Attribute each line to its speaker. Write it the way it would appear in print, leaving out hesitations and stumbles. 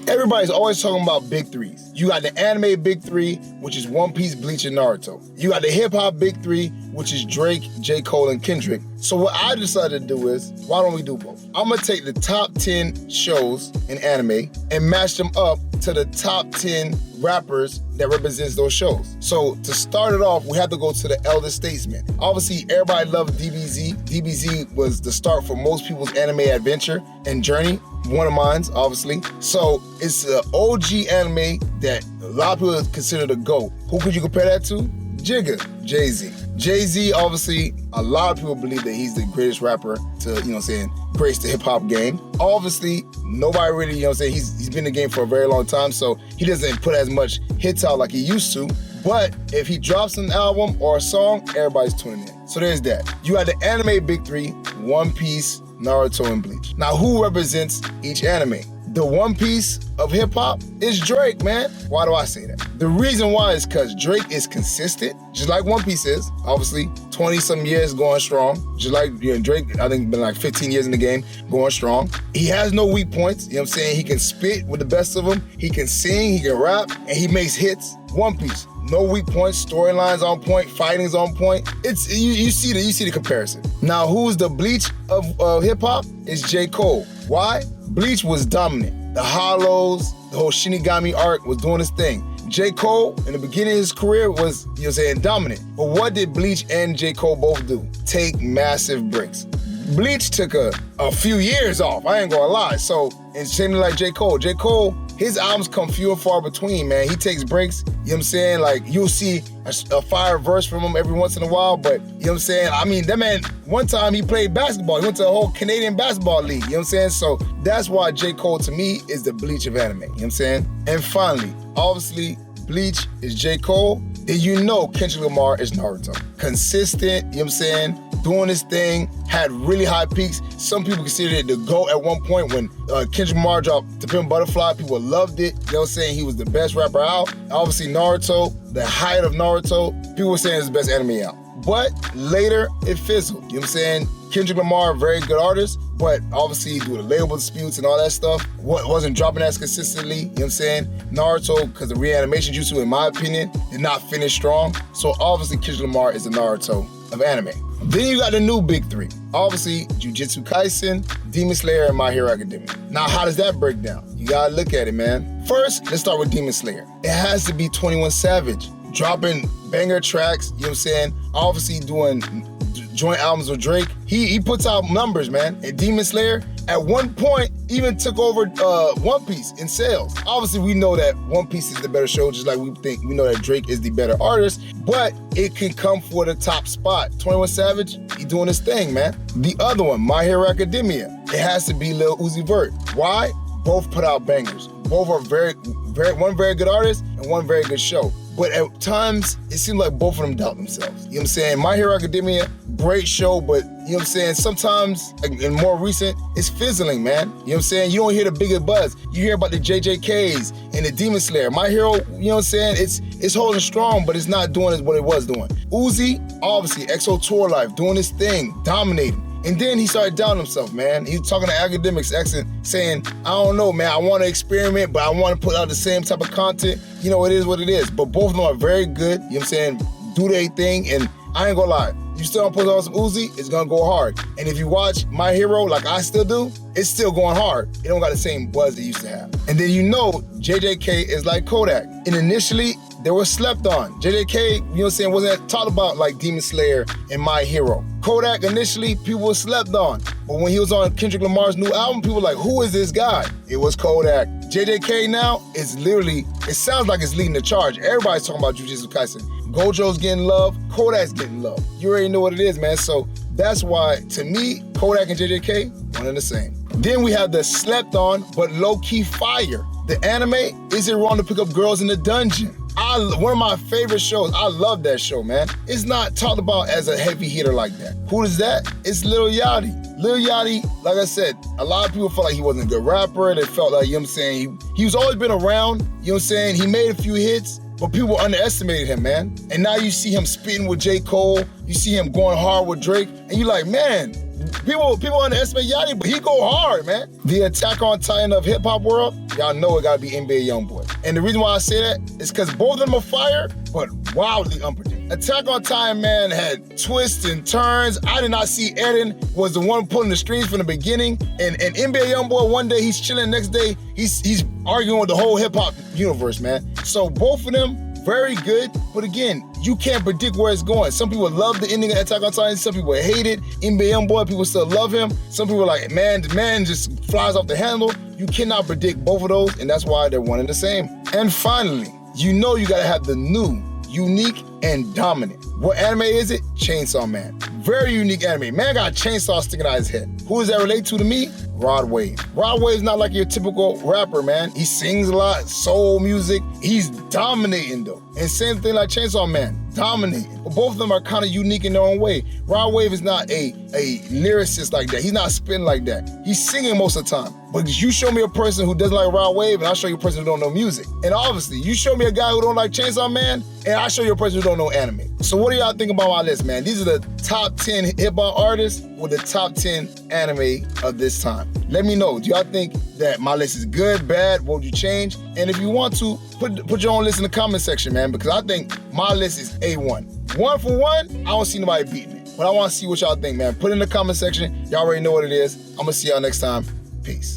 Speaker 1: Everybody's always talking about big threes. You got the anime big three, which is One Piece, Bleach, and Naruto. You got the hip-hop big three, which is Drake, J. Cole, and Kendrick. So what I decided to do is, why don't we do both? I'm gonna take the top 10 shows in anime and match them up to the top 10 rappers that represents those shows. So to start it off, we have to go to the Elder Statesman. Obviously, everybody loved DBZ. DBZ was the start for most people's anime adventure and journey. One of mine's, obviously. So it's an OG anime that a lot of people consider the GOAT. Who could you compare that to? Jigga, Jay-Z. Jay-Z, obviously, a lot of people believe that he's the greatest rapper to, grace the hip-hop game. Obviously, nobody really, he's been in the game for a very long time, so he doesn't put as much hits out like he used to. But if he drops an album or a song, everybody's tuning in. So there's that. You got the anime big three, One Piece, Naruto, and Bleach. Now, who represents each anime? The One Piece of hip-hop is Drake, man. Why do I say that? The reason why is because Drake is consistent, just like One Piece is. Obviously, 20-some years going strong. Just like Drake, I think, been like 15 years in the game, going strong. He has no weak points, He can spit with the best of them. He can sing, he can rap, and he makes hits. One Piece, no weak points, storylines on point, fighting's on point. It's you see the comparison. Now, who's the Bleach of hip-hop? It's J. Cole. Why? Bleach was dominant. The Hollows, the whole Shinigami arc was doing his thing. J. Cole, in the beginning of his career, was, dominant. But what did Bleach and J. Cole both do? Take massive breaks. Bleach took a few years off, I ain't gonna lie. So, and same like J. Cole. J. Cole, his albums come few and far between, man. He takes breaks, Like, you'll see a fire verse from him every once in a while, but, I mean, that man, one time he played basketball. He went to a whole Canadian basketball league, So that's why J. Cole, to me, is the Bleach of anime, And finally, obviously, Bleach is J. Cole. And Kendrick Lamar is Naruto. Consistent, doing his thing, had really high peaks. Some people considered it the GOAT at one point when Kendrick Lamar dropped To Pimp Butterfly. People loved it. They were saying he was the best rapper out. Obviously, Naruto, the height of Naruto, people were saying it's the best anime out. But later, it fizzled. Kendrick Lamar, very good artist, but obviously due to label disputes and all that stuff, wasn't dropping as consistently, Naruto, because the reanimation jutsu, in my opinion, did not finish strong. So obviously Kendrick Lamar is the Naruto of anime. Then you got the new big three. Obviously, Jujutsu Kaisen, Demon Slayer, and My Hero Academia. Now, how does that break down? You gotta look at it, man. First, let's start with Demon Slayer. It has to be 21 Savage, dropping banger tracks, Obviously doing joint albums with Drake. He puts out numbers, man. And Demon Slayer, at one point, even took over One Piece in sales. Obviously, we know that One Piece is the better show, just like we know that Drake is the better artist, but it can come for the top spot. 21 Savage, he doing his thing, man. The other one, My Hero Academia, it has to be Lil Uzi Vert. Why? Both put out bangers. Both are one very good artist and one very good show. But at times, it seems like both of them doubt themselves. My Hero Academia, great show, but, sometimes, and more recent, it's fizzling, man. You don't hear the bigger buzz. You hear about the JJKs and the Demon Slayer. My Hero, it's holding strong, but it's not doing what it was doing. Uzi, obviously, EXO Tour Life, doing his thing, dominating. And then he started doubting himself, man. He was talking to academics, saying, I don't know, man, I want to experiment, but I want to put out the same type of content. It is what it is. But both of them are very good, do their thing. And I ain't gonna lie, you still don't put out some Uzi, it's gonna go hard. And if you watch My Hero like I still do, it's still going hard. It don't got the same buzz it used to have. And then JJK is like Kodak. And initially, they were slept on. JJK, wasn't talked about like Demon Slayer and My Hero. Kodak, initially, people were slept on. But when he was on Kendrick Lamar's new album, people were like, who is this guy? It was Kodak. JJK now is literally, it sounds like it's leading the charge. Everybody's talking about Jujutsu Kaisen. Gojo's getting love, Kodak's getting love. You already know what it is, man. So that's why, to me, Kodak and JJK, one and the same. Then we have the slept on, but low-key fire. The anime, Is It Wrong to Pick Up Girls in the Dungeon? One of my favorite shows. I love that show, man. It's not talked about as a heavy hitter like that. Who is that? It's Lil Yachty. Lil Yachty, like I said, a lot of people felt like he wasn't a good rapper. They felt like, he was always been around, He made a few hits, but people underestimated him, man. And now you see him spitting with J. Cole, you see him going hard with Drake, and you're like, man, People underestimate Yachty, but he go hard, man. The Attack on Titan of hip hop world, y'all know it gotta be NBA Youngboy. And the reason why I say that is because both of them are fire, but wildly unpredictable. Attack on Titan, man, had twists and turns. I did not see Eren was the one pulling the strings from the beginning. And NBA Youngboy, one day he's chilling, next day he's arguing with the whole hip hop universe, man. So both of them, very good, but again, you can't predict where it's going. Some people love the ending of Attack on Titan, some people hate it. NBA Youngboy, people still love him. Some people are like, man, the man just flies off the handle. You cannot predict both of those, and that's why they're one and the same. And finally, you know you gotta have the new, unique, and dominant. What anime is it? Chainsaw Man. Very unique anime. Man got a chainsaw sticking out his head. Who does that relate to me? Rod Wave. Rod Wave's not like your typical rapper, man. He sings a lot, soul music. He's dominating though. And same thing like Chainsaw Man, dominating. But both of them are kind of unique in their own way. Rod Wave is not a lyricist like that. He's not spitting like that. He's singing most of the time. But you show me a person who doesn't like Rod Wave, and I'll show you a person who don't know music. And obviously, you show me a guy who don't like Chainsaw Man, and I'll show you a person who don't know anime. So what do y'all think about my list, man? These are the top 10 hip-hop artists with the top 10 anime of this time. Let me know. Do y'all think that my list is good, bad? What would you change? And if you want to, put your own list in the comment section, man, because I think my list is A1. One for one, I don't see nobody beating it. But I want to see what y'all think, man. Put it in the comment section. Y'all already know what it is. I'm going to see y'all next time. Peace.